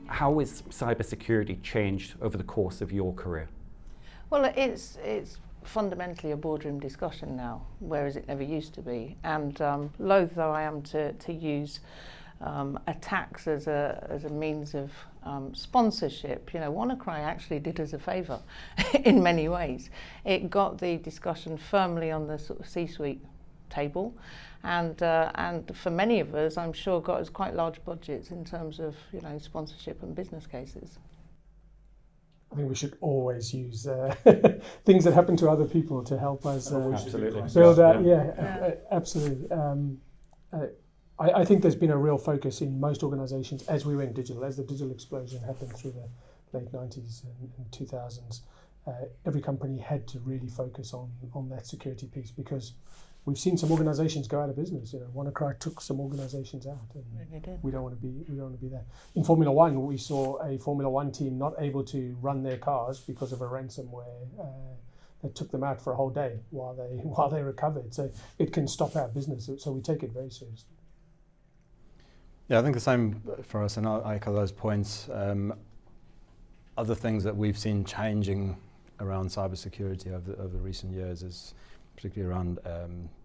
How has cybersecurity changed over the course of your career? Well, it's fundamentally a boardroom discussion now, whereas it never used to be. And loath though I am to use attacks as a means of sponsorship, WannaCry actually did us a favour in many ways. It got the discussion firmly on the sort of C-suite table, and for many of us, I'm sure, got us quite large budgets in terms of sponsorship and business cases. I think we should always use things that happen to other people to help us build that. Absolutely. I think there's been a real focus in most organizations as we went digital, as the digital explosion happened through the late 90s and 2000s. Every company had to really focus on that security piece, because we've seen some organizations go out of business. WannaCry took some organizations out, and we don't want to be there. In Formula One, we saw a Formula One team not able to run their cars because of a ransomware that took them out for a whole day while they recovered. So it can stop our business. So we take it very seriously. Yeah, I think the same for us, and I echo those points. Other things that we've seen changing around cybersecurity over recent years is particularly around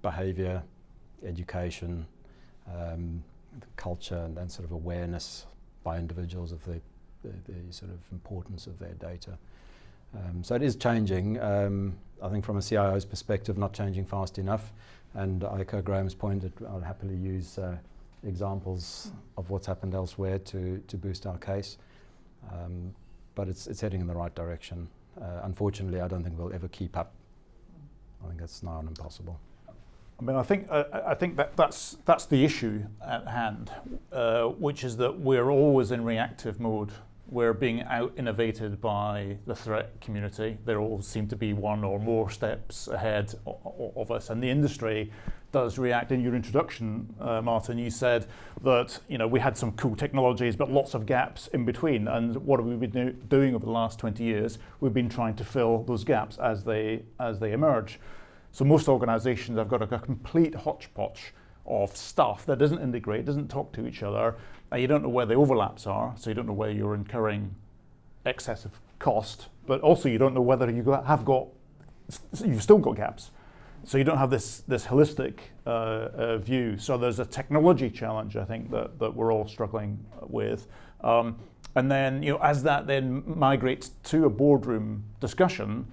behaviour, education, culture, and sort of awareness by individuals of the sort of importance of their data. So it is changing. I think from a CIO's perspective, not changing fast enough. And I echo Graeme's point that I'll happily use examples of what's happened elsewhere to boost our case. But it's heading in the right direction. Unfortunately, I don't think we'll ever keep up. I think that's now impossible. I mean, I think that's the issue at hand, which is that we're always in reactive mode. We're being out-innovated by the threat community. They all seem to be one or more steps ahead of us, and the industry does react. In your introduction, Martin, you said that we had some cool technologies, but lots of gaps in between. And what have we been doing over the last 20 years? We've been trying to fill those gaps as they emerge. So most organisations have got a complete hodgepodge of stuff that doesn't integrate, doesn't talk to each other. You don't know where the overlaps are, so you don't know where you're incurring excessive cost, but also you don't know whether you've still got gaps. So you don't have this holistic view. So there's a technology challenge, I think, that we're all struggling with. And then, as that then migrates to a boardroom discussion,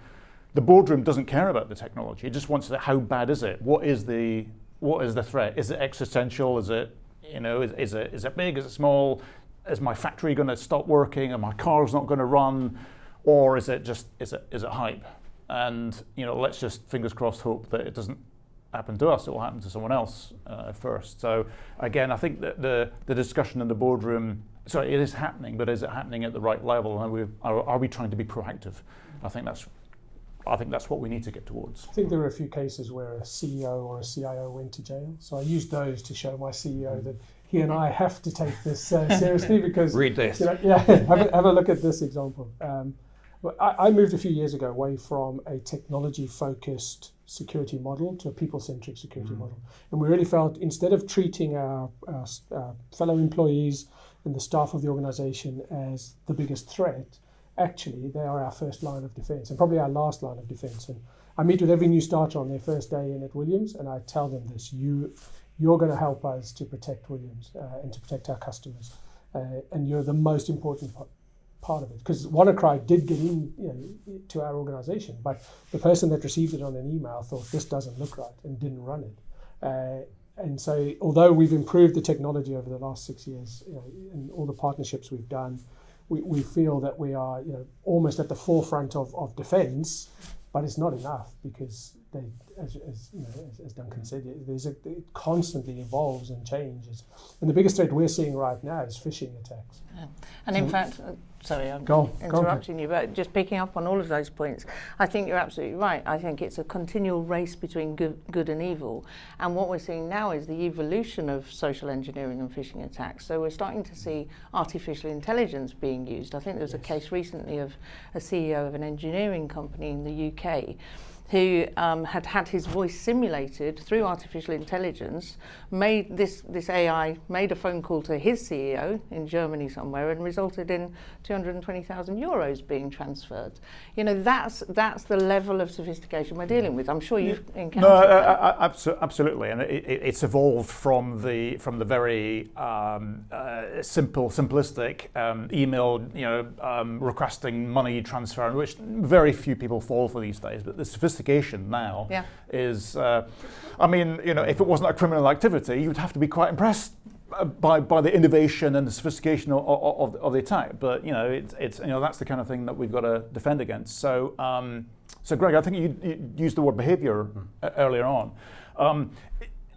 the boardroom doesn't care about the technology. It just wants to, how bad is it? What is the threat? Is it existential? Is it is it big? Is it small? Is my factory going to stop working? And my car's not going to run? Or is it hype? And let's just fingers crossed hope that it doesn't happen to us. It will happen to someone else first. So again, I think that the discussion in the boardroom, it is happening, but is it happening at the right level? And are we trying to be proactive? I think that's what we need to get towards. I think there were a few cases where a CEO or a CIO went to jail. So I used those to show my CEO that he and I have to take this seriously, because read this. Have a look at this example. I moved a few years ago away from a technology-focused security model to a people-centric security model. And we really felt, instead of treating our fellow employees and the staff of the organization as the biggest threat, actually they are our first line of defense and probably our last line of defense. And I meet with every new starter on their first day in at Williams, and I tell them this: you're going to help us to protect Williams and to protect our customers, and you're the most important part of it. Because WannaCry did get in to our organization, but the person that received it on an email thought this doesn't look right and didn't run it. And so although we've improved the technology over the last 6 years, and all the partnerships we've done, we feel that we are almost at the forefront of defense, but it's not enough, because they, as Duncan said, it constantly evolves and changes. And the biggest threat we're seeing right now is phishing attacks. Yeah. And in fact, sorry, I'm interrupting you, but just picking up on all of those points, I think you're absolutely right. I think it's a continual race between good and evil. And what we're seeing now is the evolution of social engineering and phishing attacks. So we're starting to see artificial intelligence being used. I think there was a case recently of a CEO of an engineering company in the UK who had his voice simulated through artificial intelligence, made this AI made a phone call to his CEO in Germany somewhere and resulted in 220,000 euros being transferred. You know, that's the level of sophistication we're dealing with. I'm sure you've encountered that. Absolutely, and it's evolved from the very simplistic email, requesting money transfer, which very few people fall for these days. But the sophistication now is, if it wasn't a criminal activity, you'd have to be quite impressed by the innovation and the sophistication of the attack. But it's that's the kind of thing that we've got to defend against. So Greg, I think you used the word behaviour earlier on.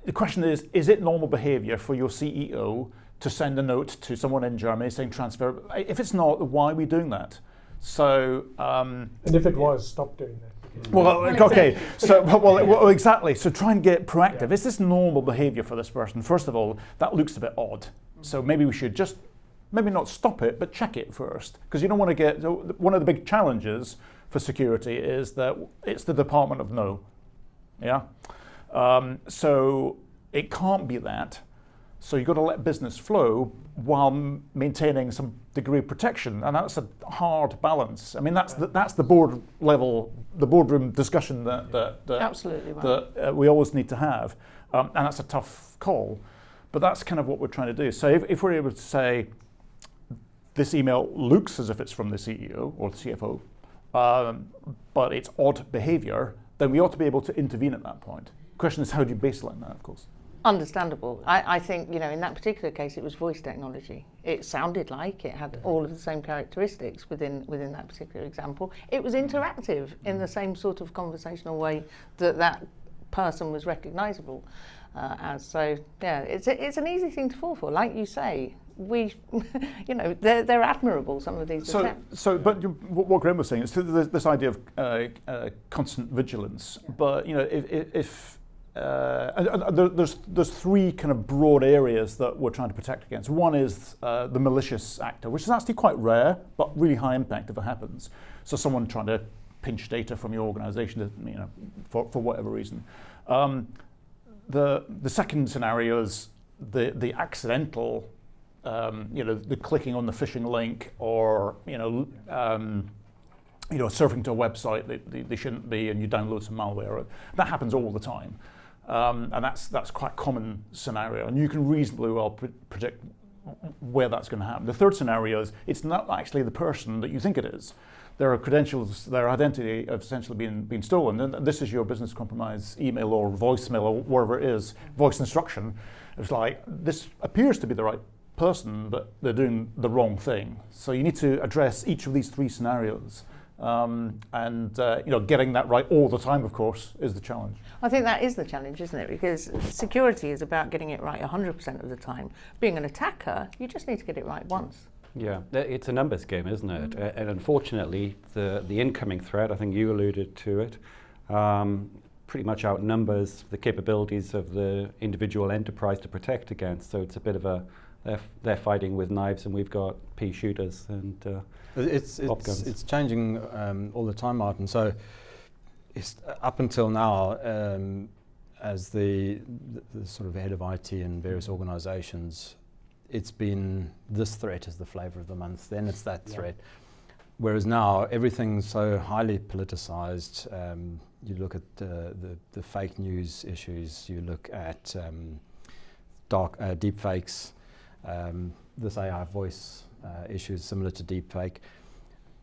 The question is it normal behaviour for your CEO to send a note to someone in Germany saying transfer? If it's not, why are we doing that? So and if it was, stop doing that. Well, okay. So, well, exactly. So, try and get proactive. Yeah. Is this normal behaviour for this person? First of all, that looks a bit odd. So maybe we should just maybe not stop it, but check it first, because you don't want to get. One of the big challenges for security is that it's the Department of No. Yeah. So it can't be that. So you've got to let business flow while maintaining some degree of protection, and that's a hard balance. I mean, that's the board level, the boardroom discussion that absolutely right. that we always need to have, and that's a tough call. But that's kind of what we're trying to do. So if we're able to say this email looks as if it's from the CEO or the CFO, but it's odd behaviour, then we ought to be able to intervene at that point. The question is, how do you baseline that, of course? Understandable. I think, in that particular case, it was voice technology. It sounded like it had all of the same characteristics within that particular example. It was interactive in the same sort of conversational way that person was recognisable as. So, yeah, it's an easy thing to fall for. Like you say, we, they're admirable, some of these attempts. But what Graeme was saying is this idea of constant vigilance. But, if there's three kind of broad areas that we're trying to protect against. One is the malicious actor, which is actually quite rare, but really high impact if it happens. So someone trying to pinch data from your organisation, for whatever reason. The second scenario is the accidental, the clicking on the phishing link, or surfing to a website they shouldn't be, and you download some malware. That happens all the time. And that's quite a common scenario, and you can reasonably well predict where that's going to happen. The third scenario is it's not actually the person that you think it is. Their credentials, their identity have essentially been stolen. And this is your business compromise email or voicemail or wherever it is, voice instruction. It's like, this appears to be the right person, but they're doing the wrong thing. So you need to address each of these three scenarios. Getting that right all the time, of course, is the challenge. I think that is the challenge, isn't it? Because security is about getting it right 100% of the time. Being an attacker, you just need to get it right once. Yeah, it's a numbers game, isn't it? And unfortunately, the incoming threat, I think you alluded to it, pretty much outnumbers the capabilities of the individual enterprise to protect against. So it's a bit of they're fighting with knives, and we've got pea shooters and it's changing all the time, Martin. So it's up until now, as the sort of head of IT in various organisations, it's been this threat is the flavour of the month. Then it's that threat. Whereas now everything's so highly politicised. You look at the fake news issues. You look at deep fakes. This AI voice issues similar to deepfake.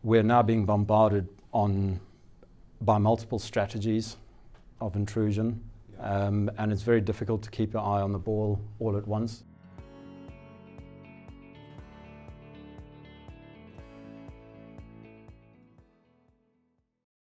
We're now being bombarded by multiple strategies of intrusion, and it's very difficult to keep your eye on the ball all at once.